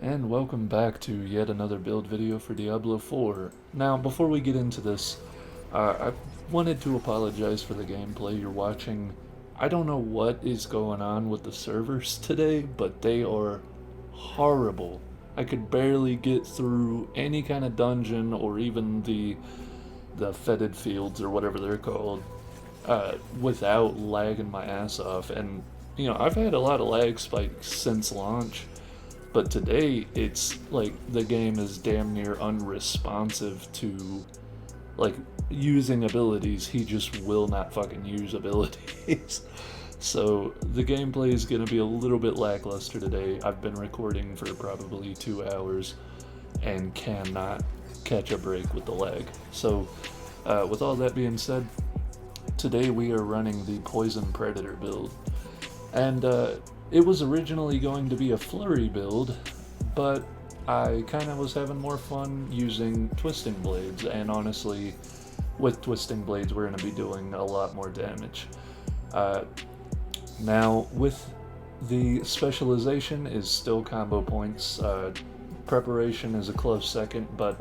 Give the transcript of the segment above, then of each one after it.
And welcome back to yet another build video for Diablo 4. Now, before we get into this, I wanted to apologize for the gameplay you're watching. I don't know what is going on with the servers today, but they are horrible. I could barely get through any kind of dungeon or even the fetid fields or whatever they're called without lagging my ass off. And, I've had a lot of lag spikes since launch. But today, it's like the game is damn near unresponsive to like using abilities. He just will not fucking use abilities. So the gameplay is going to be a little bit lackluster today. I've been recording for probably 2 hours and cannot catch a break with the lag. So, with all that being said, today we are running the Poison Predator build. And it was originally going to be a flurry build, but I kind of was having more fun using twisting blades, and honestly, with twisting blades we're going to be doing a lot more damage. Now, with the specialization is still combo points. Preparation is a close second, but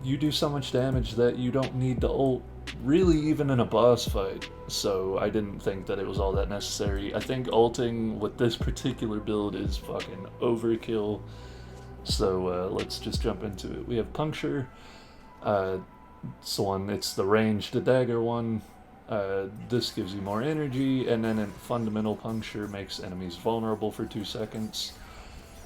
you do so much damage that you don't need to ult, really, even in a boss fight. So I didn't think that it was all that necessary. I think ulting with this particular build is fucking overkill. So let's just jump into it. We have Puncture. It's the ranged dagger one. This gives you more energy, and then Fundamental Puncture makes enemies vulnerable for 2 seconds.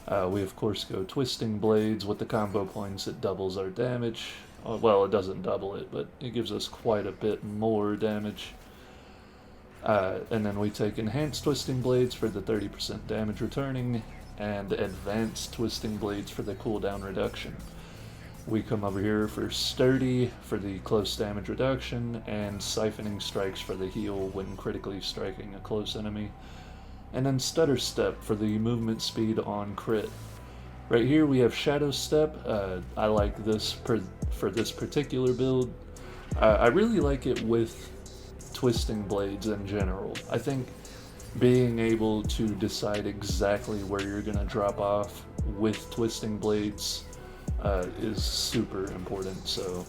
We of course go Twisting Blades. With the combo points it doubles our damage. Well, it doesn't double it, but it gives us quite a bit more damage. And then we take Enhanced Twisting Blades for the 30% damage returning, and Advanced Twisting Blades for the cooldown reduction. We come over here for Sturdy for the close damage reduction, and Siphoning Strikes for the heal when critically striking a close enemy. And then Stutter Step for the movement speed on crit. Right here we have Shadow Step. I like this for this particular build. I really like it with Twisting Blades in general. I think being able to decide exactly where you're going to drop off with Twisting Blades is super important. So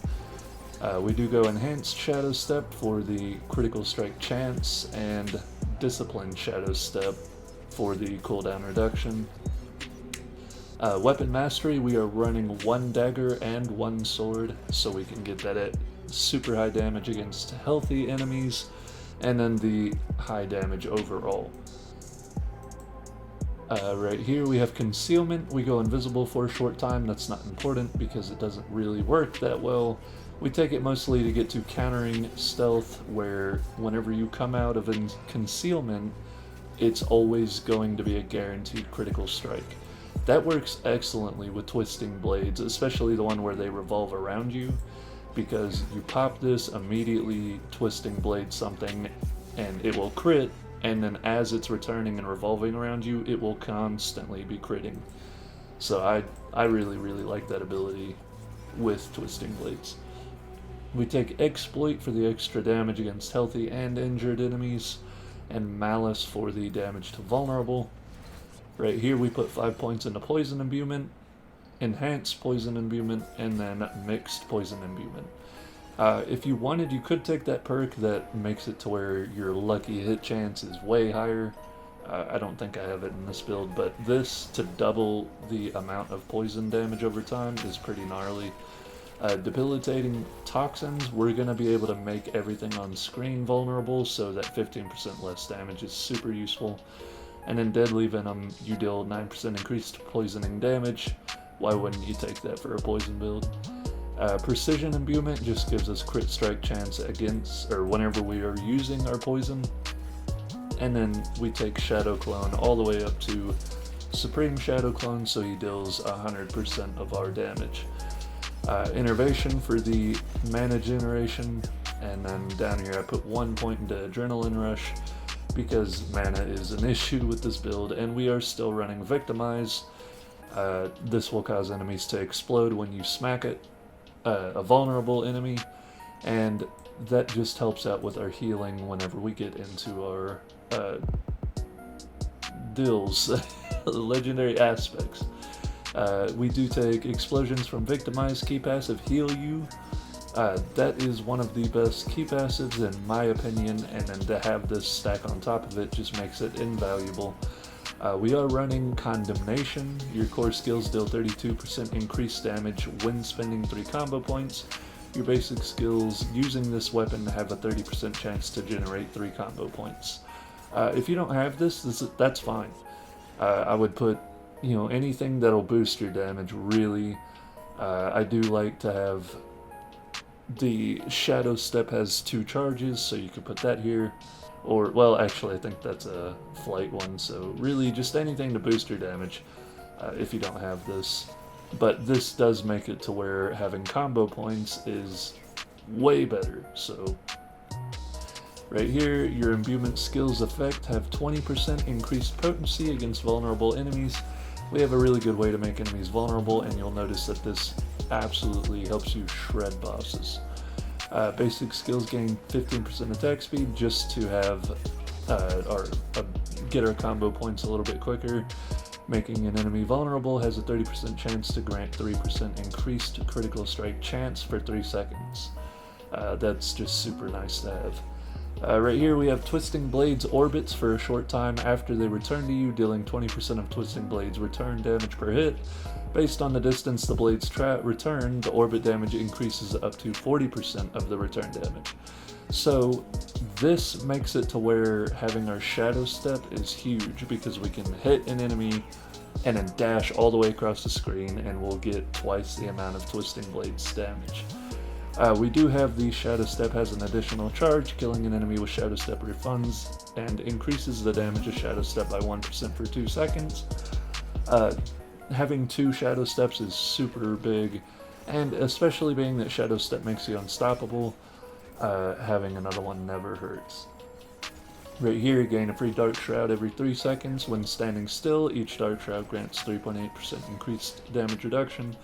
we do go Enhanced Shadow Step for the critical strike chance, and Disciplined Shadow Step for the cooldown reduction. Weapon Mastery, we are running 1 dagger and 1 sword, so we can get that at super high damage against healthy enemies, and then the high damage overall. Right here we have Concealment. We go invisible for a short time. That's not important because it doesn't really work that well. We take it mostly to get to countering stealth, where whenever you come out of concealment, it's always going to be a guaranteed critical strike. That works excellently with Twisting Blades, especially the one where they revolve around you, because you pop this, immediately Twisting Blade something, and it will crit, and then as it's returning and revolving around you, it will constantly be critting. So I really, really like that ability with Twisting Blades. We take Exploit for the extra damage against healthy and injured enemies, and Malice for the damage to vulnerable. Right here we put 5 points into Poison Imbuement, Enhanced Poison Imbuement, and then Mixed Poison Imbuement. If you wanted, you could take that perk that makes it to where your lucky hit chance is way higher. I don't think I have it in this build, but this, to double the amount of poison damage over time, is pretty gnarly. Debilitating Toxins, we're going to be able to make everything on screen vulnerable, so that 15% less damage is super useful. And then Deadly Venom, you deal 9% increased poisoning damage. Why wouldn't you take that for a poison build? Precision Imbuement just gives us crit strike chance against, or whenever we are using our poison. And then we take Shadow Clone all the way up to Supreme Shadow Clone, so he deals 100% of our damage. Innervation for the mana generation, and then down here I put 1 point into Adrenaline Rush, because mana is an issue with this build, and we are still running Victimize. This will cause enemies to explode when you smack it, a vulnerable enemy, and that just helps out with our healing whenever we get into our deals. legendary aspects. We do take explosions from victimize, key passive heal you. That is one of the best key passives in my opinion, and then to have this stack on top of it just makes it invaluable. We are running Condemnation. Your core skills deal 32% increased damage when spending 3 combo points. Your basic skills using this weapon have a 30% chance to generate 3 combo points. If you don't have this, that's fine. I would put, anything that'll boost your damage, really. I do like to have the Shadow Step has 2 charges, so you could put that here. Or, well, actually, I think that's a flight one, so really just anything to boost your damage if you don't have this. But this does make it to where having combo points is way better, so... Right here, your imbuement skills effect have 20% increased potency against vulnerable enemies. We have a really good way to make enemies vulnerable, and you'll notice that this absolutely helps you shred bosses. Basic skills gain 15% attack speed just to have get our combo points a little bit quicker. Making an enemy vulnerable has a 30% chance to grant 3% increased critical strike chance for 3 seconds. That's just super nice to have. Right here we have Twisting Blades orbits for a short time after they return to you, dealing 20% of Twisting Blades return damage per hit. Based on the distance the blades return, the orbit damage increases up to 40% of the return damage. So this makes it to where having our Shadow Step is huge, because we can hit an enemy and then dash all the way across the screen and we'll get twice the amount of Twisting Blades damage. We do have the Shadow Step has an additional charge. Killing an enemy with Shadow Step refunds and increases the damage of Shadow Step by 1% for 2 seconds. Having 2 Shadow Steps is super big, and especially being that Shadow Step makes you unstoppable, having another one never hurts. Right here, you gain a free Dark Shroud every 3 seconds. When standing still, each Dark Shroud grants 3.8% increased damage reduction.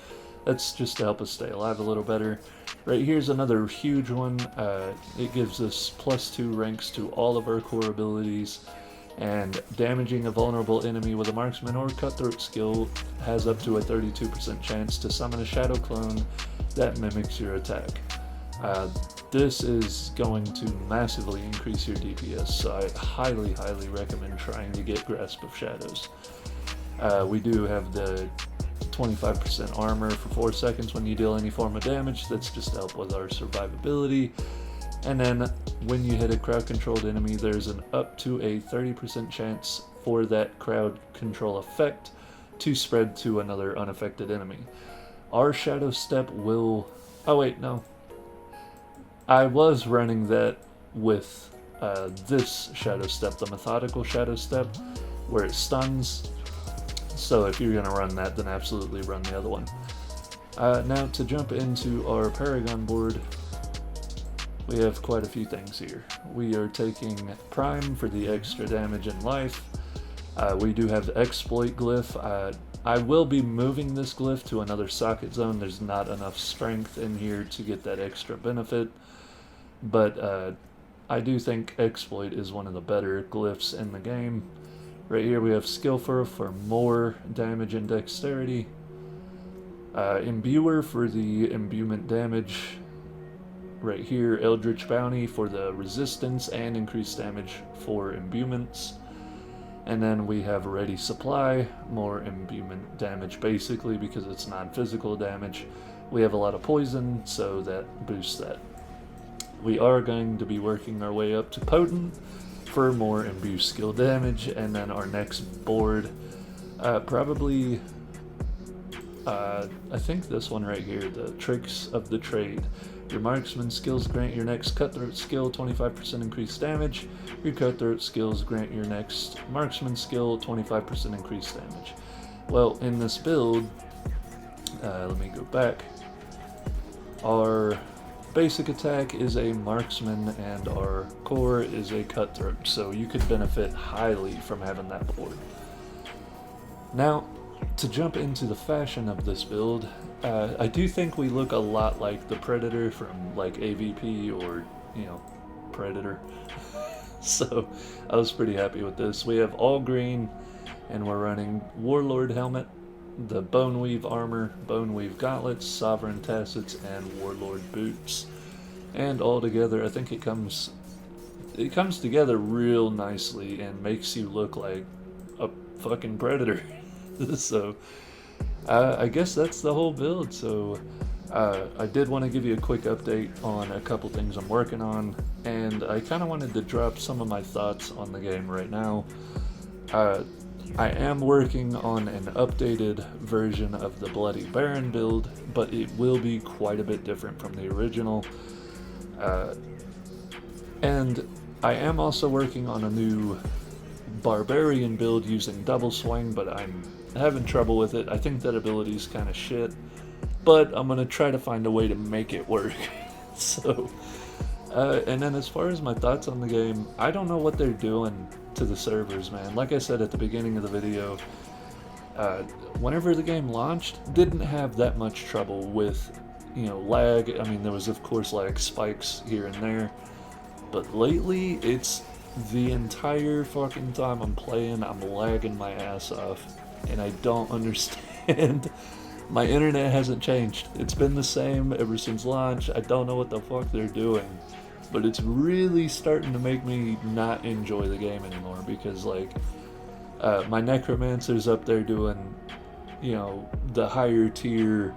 That's just to help us stay alive a little better. Right here's another huge one. It gives us +2 ranks to all of our core abilities, and damaging a vulnerable enemy with a marksman or cutthroat skill has up to a 32% chance to summon a shadow clone that mimics your attack. This is going to massively increase your DPS, so I highly recommend trying to get Grasp of Shadows. We do have the 25% armor for 4 seconds when you deal any form of damage. That's just to help with our survivability. And then when you hit a crowd controlled enemy, there's an up to a 30% chance for that crowd control effect to spread to another unaffected enemy. Our Shadow Step will... oh wait, no. I was running that with this Shadow Step, the Methodical Shadow Step, where it stuns. So if you're going to run that, then absolutely run the other one. Now to jump into our Paragon board, we have quite a few things here. We are taking Prime for the extra damage and life. We do have the Exploit Glyph. I will be moving this glyph to another socket zone. There's not enough strength in here to get that extra benefit. But I do think Exploit is one of the better glyphs in the game. Right here we have Skillful for more damage and dexterity. Imbuer for the imbuement damage. Right here, Eldritch Bounty for the resistance and increased damage for imbuements. And then we have Ready Supply, more imbuement damage basically because it's non-physical damage. We have a lot of poison, so that boosts that. We are going to be working our way up to Potent for more imbue skill damage, and then our next board, probably, I think this one right here, the Tricks of the Trade. Your marksman skills grant your next cutthroat skill 25% increased damage. Your cutthroat skills grant your next marksman skill 25% increased damage. Well, in this build, let me go back. Our basic attack is a marksman and our core is a cutthroat, so you could benefit highly from having that board. Now, to jump into the fashion of this build, I do think we look a lot like the Predator from like AVP or, Predator. So I was pretty happy with this. We have all green, and we're running Warlord helmet, the Boneweave armor, Boneweave gauntlets, Sovereign tassets, and Warlord boots. And all together, I think it comes together real nicely and makes you look like a fucking Predator. So I guess that's the whole build. So I did want to give you a quick update on a couple things I'm working on, and I kind of wanted to drop some of my thoughts on the game right now. I am working on an updated version of the Bloody Baron build, but it will be quite a bit different from the original. And I am also working on a new Barbarian build using Double Swing, but I'm having trouble with it. I think that ability is kind of shit, but I'm going to try to find a way to make it work. So, and then as far as my thoughts on the game, I don't know what they're doing to the servers, man. Like I said at the beginning of the video, whenever the game launched, didn't have that much trouble with, lag. I mean, there was of course lag spikes here and there, but lately it's the entire fucking time I'm playing, I'm lagging my ass off, and I don't understand. My internet hasn't changed. It's been the same ever since launch. I don't know what the fuck they're doing, but it's really starting to make me not enjoy the game anymore, because my Necromancer's up there doing, the higher tier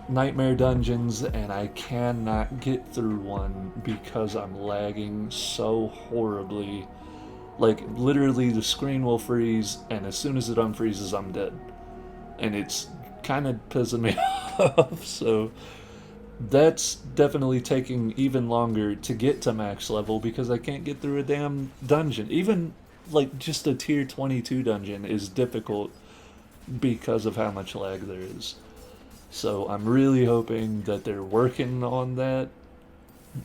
nightmare dungeons, and I cannot get through one because I'm lagging so horribly. Like, literally the screen will freeze, and as soon as it unfreezes, I'm dead. And it's kind of pissing me off, so that's definitely taking even longer to get to max level because I can't get through a damn dungeon. Even, just a tier 22 dungeon is difficult because of how much lag there is. So I'm really hoping that they're working on that,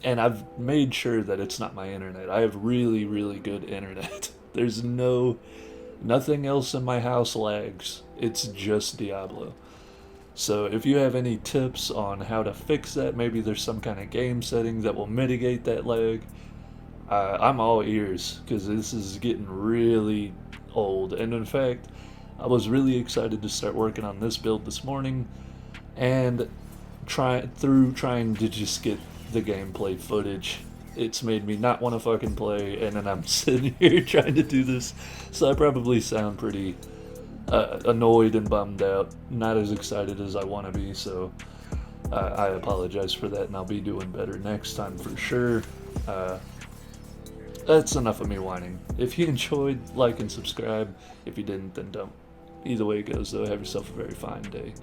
and I've made sure that it's not my internet. I have really, really good internet. There's nothing else in my house lags. It's just Diablo. So if you have any tips on how to fix that, maybe there's some kind of game setting that will mitigate that lag, I'm all ears, because this is getting really old. And in fact, I was really excited to start working on this build this morning, and trying to just get the gameplay footage, it's made me not want to fucking play, and then I'm sitting here trying to do this, so I probably sound pretty annoyed and bummed out, not as excited as I want to be, so I apologize for that, and I'll be doing better next time for sure. That's enough of me whining. If you enjoyed, like and subscribe. If you didn't, then don't. Either way it goes, though, have yourself a very fine day.